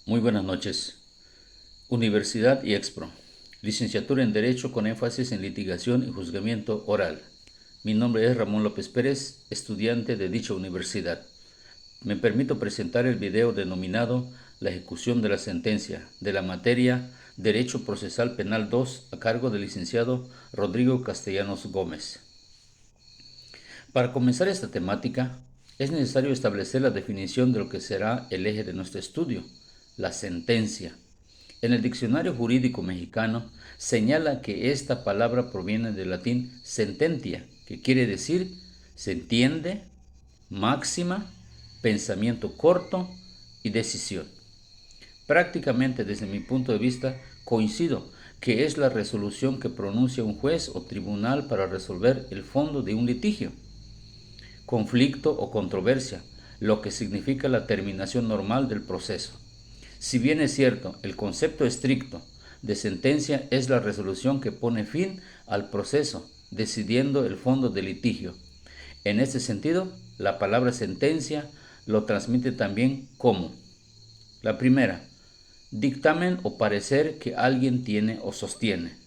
Muy buenas noches. Universidad y Expro. Licenciatura en Derecho con énfasis en litigación y juzgamiento oral. Mi nombre es Ramón López Pérez, estudiante de dicha universidad. Me permito presentar el video denominado La ejecución de la sentencia de la materia Derecho Procesal Penal 2 a cargo del licenciado Rodrigo Castellanos Gómez. Para comenzar esta temática, es necesario establecer la definición de lo que será el eje de nuestro estudio, la sentencia. En el diccionario jurídico mexicano señala que esta palabra proviene del latín sententia, que quiere decir se entiende, máxima, pensamiento corto y decisión. Prácticamente desde mi punto de vista coincido que es la resolución que pronuncia un juez o tribunal para resolver el fondo de un litigio, conflicto o controversia, lo que significa la terminación normal del proceso. Si bien es cierto, el concepto estricto de sentencia es la resolución que pone fin al proceso, decidiendo el fondo del litigio. En este sentido, la palabra sentencia lo transmite también como: la primera, dictamen o parecer que alguien tiene o sostiene.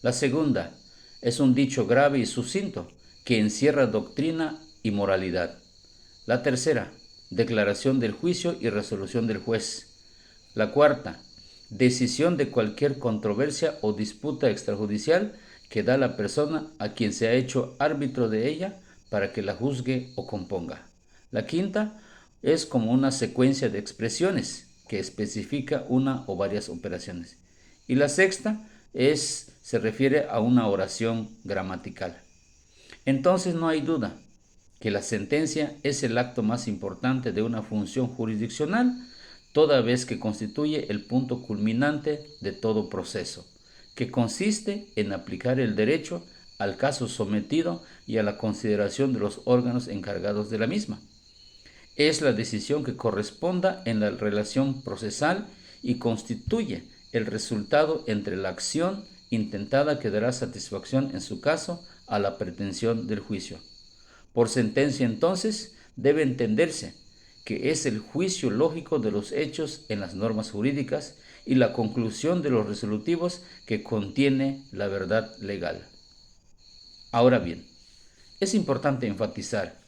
La segunda, es un dicho grave y sucinto que encierra doctrina y moralidad. La tercera, declaración del juicio y resolución del juez. La cuarta, decisión de cualquier controversia o disputa extrajudicial que da la persona a quien se ha hecho árbitro de ella para que la juzgue o componga. La quinta es como una secuencia de expresiones que especifica una o varias operaciones. Y la sexta se refiere a una oración gramatical. Entonces no hay duda que la sentencia es el acto más importante de una función jurisdiccional, toda vez que constituye el punto culminante de todo proceso, que consiste en aplicar el derecho al caso sometido y a la consideración de los órganos encargados de la misma. Es la decisión que corresponda en la relación procesal y constituye el resultado entre la acción intentada que dará satisfacción en su caso a la pretensión del juicio. Por sentencia, entonces, debe entenderse que es el juicio lógico de los hechos en las normas jurídicas y la conclusión de los resolutivos que contiene la verdad legal. Ahora bien, es importante enfatizar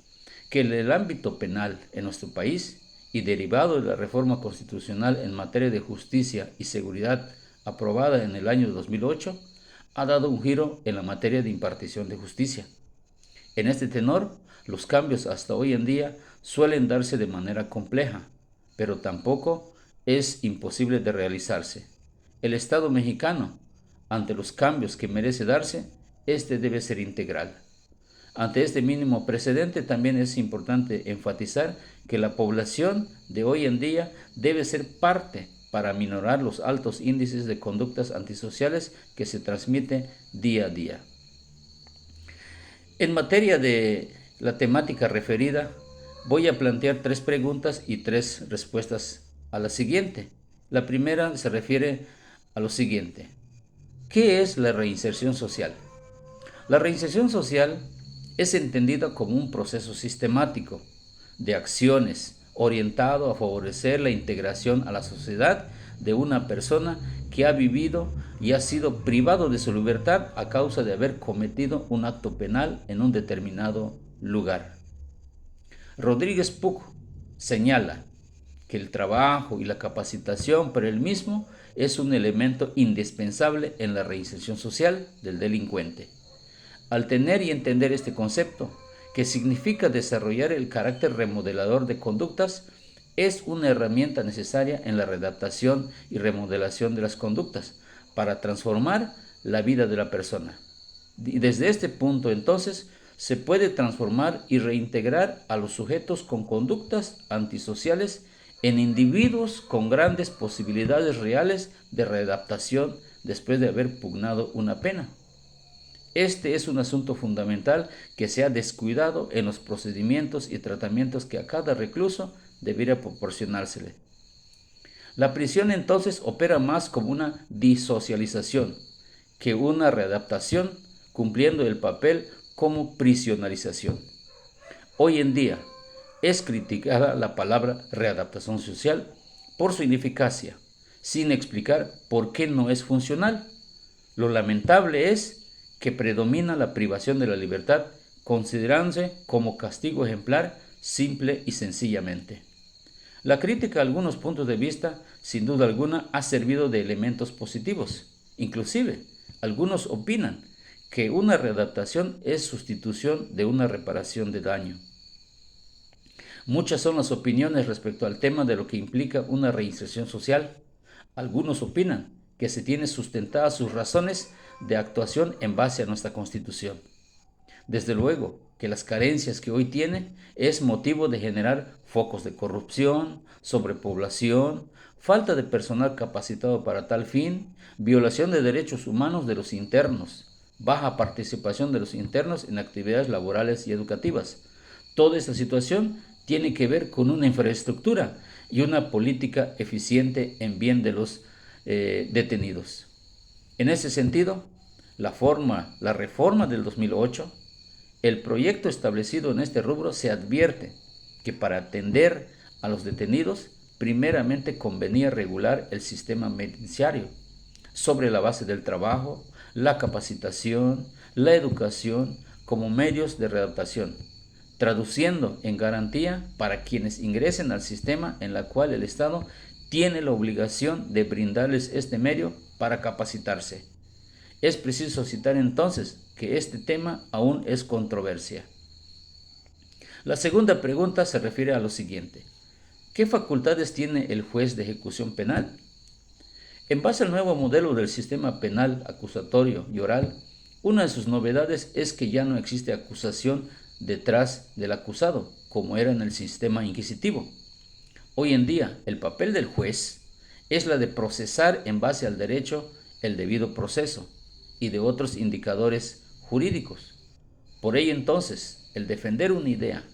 que en el ámbito penal en nuestro país y derivado de la reforma constitucional en materia de justicia y seguridad aprobada en el año 2008, ha dado un giro en la materia de impartición de justicia. En este tenor, los cambios hasta hoy en día suelen darse de manera compleja, pero tampoco es imposible de realizarse. El Estado mexicano, ante los cambios que merece darse, este debe ser integral. Ante este mínimo precedente, también es importante enfatizar que la población de hoy en día debe ser parte para minorar los altos índices de conductas antisociales que se transmiten día a día. En materia de la temática referida, voy a plantear 3 preguntas y 3 respuestas a la siguiente. La primera se refiere a lo siguiente: ¿qué es la reinserción social? La reinserción social es entendida como un proceso sistemático de acciones orientado a favorecer la integración a la sociedad de una persona que ha vivido y ha sido privado de su libertad a causa de haber cometido un acto penal en un determinado lugar. Rodríguez Puch señala que el trabajo y la capacitación para el mismo es un elemento indispensable en la reinserción social del delincuente. Al tener y entender este concepto, que significa desarrollar el carácter remodelador de conductas, es una herramienta necesaria en la readaptación y remodelación de las conductas para transformar la vida de la persona. Y desde este punto, entonces, se puede transformar y reintegrar a los sujetos con conductas antisociales en individuos con grandes posibilidades reales de readaptación después de haber pugnado una pena. Este es un asunto fundamental que se ha descuidado en los procedimientos y tratamientos que a cada recluso debiera proporcionársele. La prisión entonces opera más como una disocialización que una readaptación, cumpliendo el papel como prisionalización. Hoy en día es criticada la palabra readaptación social por su ineficacia, sin explicar por qué no es funcional. Lo lamentable es que predomina la privación de la libertad, considerándose como castigo ejemplar simple y sencillamente. La crítica a algunos puntos de vista, sin duda alguna, ha servido de elementos positivos. Inclusive, algunos opinan que una readaptación es sustitución de una reparación de daño. Muchas son las opiniones respecto al tema de lo que implica una reinserción social. Algunos opinan que se tienen sustentadas sus razones de actuación en base a nuestra Constitución. Desde luego que las carencias que hoy tiene es motivo de generar focos de corrupción, sobrepoblación, falta de personal capacitado para tal fin, violación de derechos humanos de los internos, baja participación de los internos en actividades laborales y educativas. Toda esta situación tiene que ver con una infraestructura y una política eficiente en bien de los detenidos. En ese sentido, la reforma del 2008, el proyecto establecido en este rubro se advierte que para atender a los detenidos, primeramente convenía regular el sistema penitenciario sobre la base del trabajo, la capacitación, la educación como medios de readaptación, traduciendo en garantía para quienes ingresen al sistema en la cual el Estado tiene la obligación de brindarles este medio para capacitarse. Es preciso citar entonces que este tema aún es controversia. La segunda pregunta se refiere a lo siguiente: ¿qué facultades tiene el juez de ejecución penal? En base al nuevo modelo del sistema penal acusatorio y oral, una de sus novedades es que ya no existe acusación detrás del acusado, como era en el sistema inquisitivo. Hoy en día, el papel del juez es la de procesar en base al derecho el debido proceso y de otros indicadores jurídicos. Por ello entonces, el defender una idea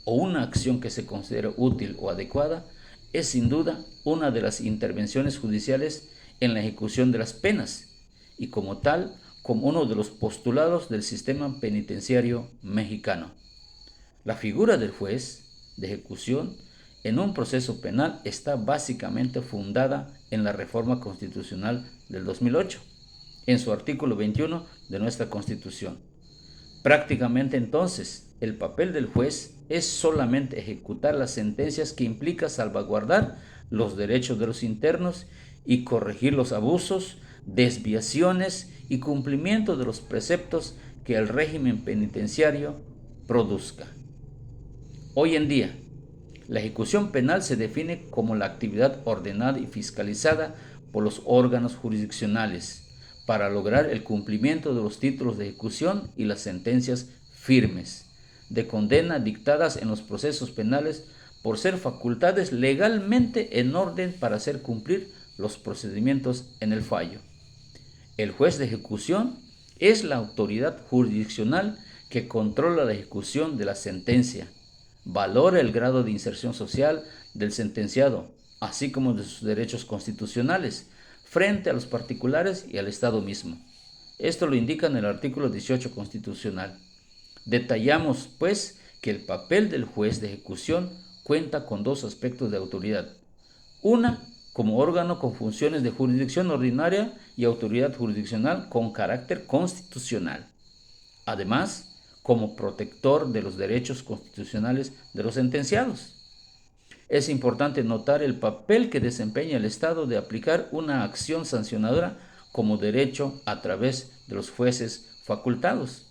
o una acción que se considere útil o adecuada es sin duda una de las intervenciones judiciales en la ejecución de las penas y como tal, como uno de los postulados del sistema penitenciario mexicano. La figura del juez de ejecución en un proceso penal está básicamente fundada en la reforma constitucional del 2008, en su artículo 21 de nuestra Constitución. Prácticamente entonces, el papel del juez es solamente ejecutar las sentencias que implica salvaguardar los derechos de los internos y corregir los abusos, desviaciones y cumplimiento de los preceptos que el régimen penitenciario produzca. Hoy en día, la ejecución penal se define como la actividad ordenada y fiscalizada por los órganos jurisdiccionales para lograr el cumplimiento de los títulos de ejecución y las sentencias firmes de condena dictadas en los procesos penales por ser facultades legalmente en orden para hacer cumplir los procedimientos en el fallo. El juez de ejecución es la autoridad jurisdiccional que controla la ejecución de la sentencia, valora el grado de inserción social del sentenciado, así como de sus derechos constitucionales, frente a los particulares y al Estado mismo. Esto lo indica en el artículo 18 constitucional. Detallamos, pues, que el papel del juez de ejecución cuenta con dos aspectos de autoridad. Una, como órgano con funciones de jurisdicción ordinaria y autoridad jurisdiccional con carácter constitucional. Además, como protector de los derechos constitucionales de los sentenciados. Es importante notar el papel que desempeña el Estado de aplicar una acción sancionadora como derecho a través de los jueces facultados.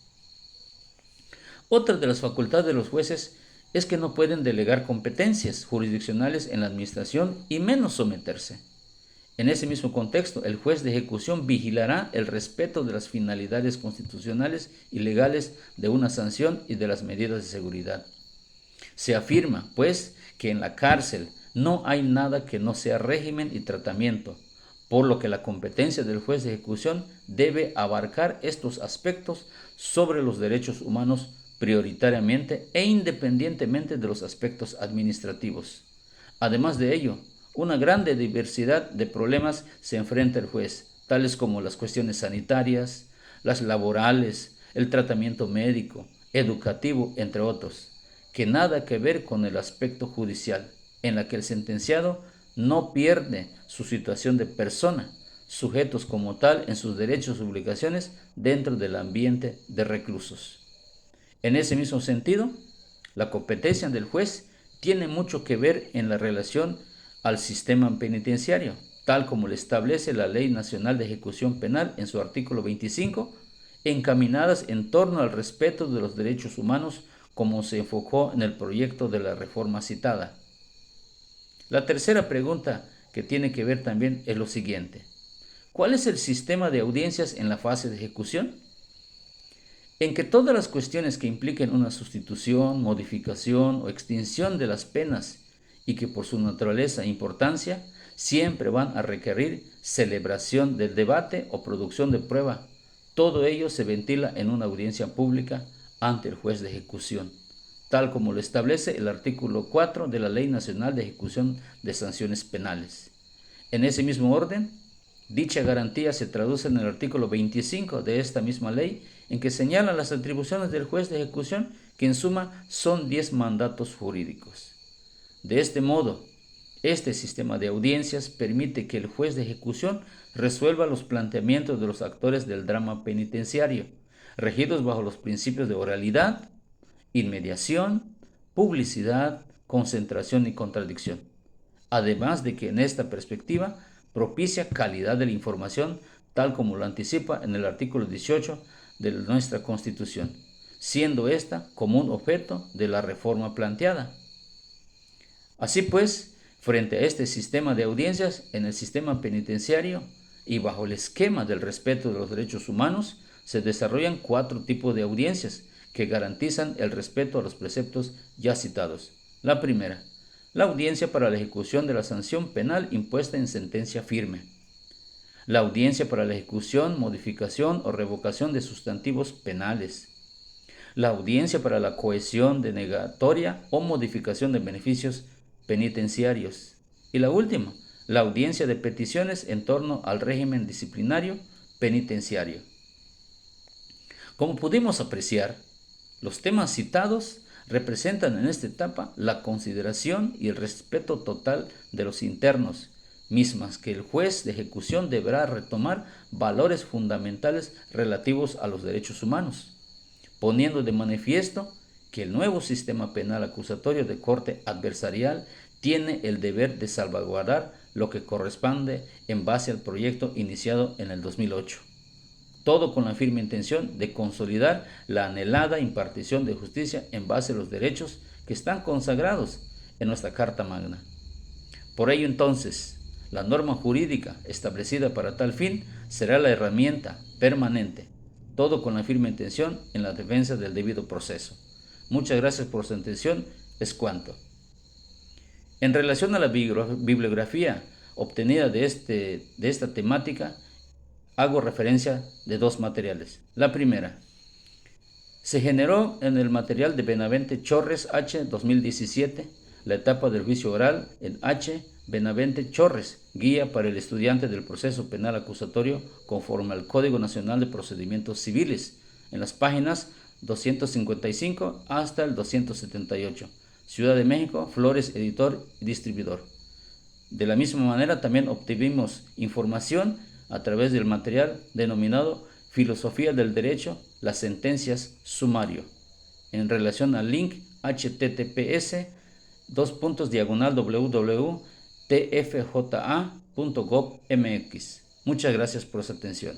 Otra de las facultades de los jueces es que no pueden delegar competencias jurisdiccionales en la administración y menos someterse. En ese mismo contexto, el juez de ejecución vigilará el respeto de las finalidades constitucionales y legales de una sanción y de las medidas de seguridad. Se afirma, pues, que en la cárcel no hay nada que no sea régimen y tratamiento, por lo que la competencia del juez de ejecución debe abarcar estos aspectos sobre los derechos humanos prioritariamente e independientemente de los aspectos administrativos. Además de ello, una grande diversidad de problemas se enfrenta el juez, tales como las cuestiones sanitarias, las laborales, el tratamiento médico, educativo, entre otros, que nada que ver con el aspecto judicial, en la que el sentenciado no pierde su situación de persona, sujetos como tal en sus derechos y obligaciones dentro del ambiente de reclusos. En ese mismo sentido, la competencia del juez tiene mucho que ver en la relación al sistema penitenciario, tal como lo establece la Ley Nacional de Ejecución Penal en su artículo 25, encaminadas en torno al respeto de los derechos humanos como se enfocó en el proyecto de la reforma citada. La tercera pregunta que tiene que ver también es lo siguiente: ¿cuál es el sistema de audiencias en la fase de ejecución? En que todas las cuestiones que impliquen una sustitución, modificación o extinción de las penas y que por su naturaleza e importancia siempre van a requerir celebración del debate o producción de prueba, todo ello se ventila en una audiencia pública ante el juez de ejecución, tal como lo establece el artículo 4 de la Ley Nacional de Ejecución de Sanciones Penales. En ese mismo orden, dicha garantía se traduce en el artículo 25 de esta misma ley, en que señala las atribuciones del juez de ejecución, que en suma son 10 mandatos jurídicos. De este modo, este sistema de audiencias permite que el juez de ejecución resuelva los planteamientos de los actores del drama penitenciario, regidos bajo los principios de oralidad, inmediación, publicidad, concentración y contradicción. Además de que en esta perspectiva propicia calidad de la información, tal como lo anticipa en el artículo 18 de nuestra Constitución, siendo esta común objeto de la reforma planteada. Así pues, frente a este sistema de audiencias en el sistema penitenciario y bajo el esquema del respeto de los derechos humanos, se desarrollan 4 tipos de audiencias que garantizan el respeto a los preceptos ya citados. La primera, la audiencia para la ejecución de la sanción penal impuesta en sentencia firme. La audiencia para la ejecución, modificación o revocación de sustantivos penales. La audiencia para la cohesión denegatoria o modificación de beneficios penitenciarios. Y la última, la audiencia de peticiones en torno al régimen disciplinario penitenciario. Como pudimos apreciar, los temas citados representan en esta etapa la consideración y el respeto total de los internos, mismas que el juez de ejecución deberá retomar valores fundamentales relativos a los derechos humanos, poniendo de manifiesto que el nuevo sistema penal acusatorio de corte adversarial tiene el deber de salvaguardar lo que corresponde en base al proyecto iniciado en el 2008. Todo con la firme intención de consolidar la anhelada impartición de justicia en base a los derechos que están consagrados en nuestra Carta Magna. Por ello entonces, la norma jurídica establecida para tal fin será la herramienta permanente, todo con la firme intención en la defensa del debido proceso. Muchas gracias por su atención, es cuanto. En relación a la bibliografía obtenida de esta temática, hago referencia de 2 materiales. La primera, se generó en el material de Benavente Chorres H. 2017, la etapa del juicio oral en H. Benavente Chorres, guía para el estudiante del proceso penal acusatorio conforme al Código Nacional de Procedimientos Civiles, en las páginas 255 hasta el 278. Ciudad de México, Flores, editor y distribuidor. De la misma manera también obtuvimos información a través del material denominado Filosofía del Derecho, las sentencias sumario, en relación al link https://www.tfja.gov.mx. Muchas gracias por su atención.